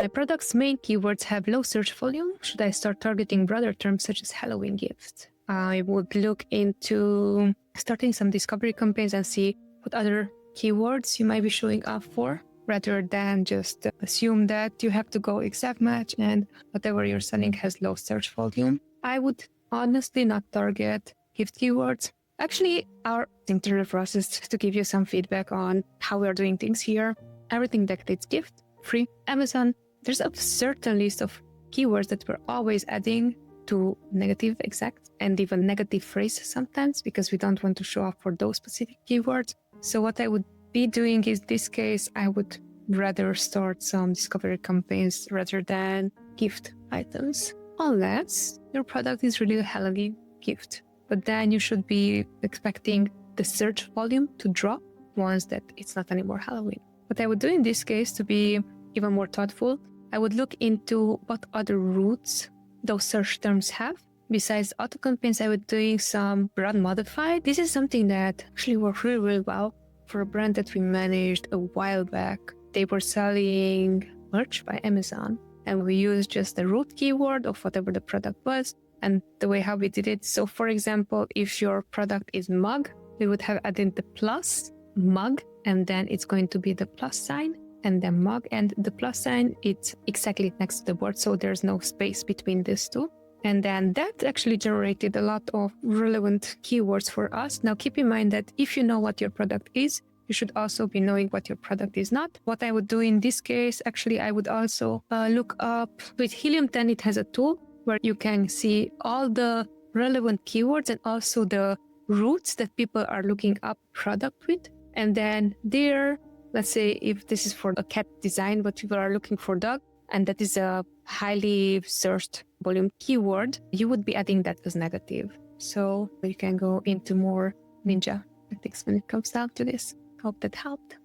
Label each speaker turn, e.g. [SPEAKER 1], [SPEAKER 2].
[SPEAKER 1] My product's main keywords have low search volume. Should I start targeting broader terms such as Halloween gifts? I would look into starting some discovery campaigns and see what other keywords you might be showing up for, rather than just assume that you have to go exact match and whatever you're selling has low search volume. I would honestly not target gift keywords. Actually, our interview process, to give you some feedback on how we are doing things here, everything that is gift, free, Amazon, there's a certain list of keywords that we're always adding to negative exact and even negative phrase sometimes, because we don't want to show up for those specific keywords. So what I would be doing is, this case, I would rather start some discovery campaigns rather than gift items, unless your product is really a Halloween gift. But then you should be expecting the search volume to drop once that it's not anymore Halloween. What I would do in this case, to be even more thoughtful, I would look into what other routes those search terms have. Besides auto campaigns, I would doing some brand modified. This is something that actually worked really, really well for a brand that we managed a while back. They were selling merch by Amazon, and we used just the root keyword of whatever the product was. And the way how we did it, so for example, if your product is mug, we would have added the plus mug, and then it's going to be the plus sign, and then mug, and the plus sign, it's exactly next to the word, so there's no space between these two. And then that actually generated a lot of relevant keywords for us. Now keep in mind that if you know what your product is, you should also be knowing what your product is not. What I would do in this case, actually, I would also look up with Helium 10. It has a tool where you can see all the relevant keywords and also the routes that people are looking up product with. And then there, let's say if this is for a cat design, but people are looking for dog, and that is a highly searched volume keyword, you would be adding that as negative. So you can go into more ninja tactics when it comes down to this. Hope that helped.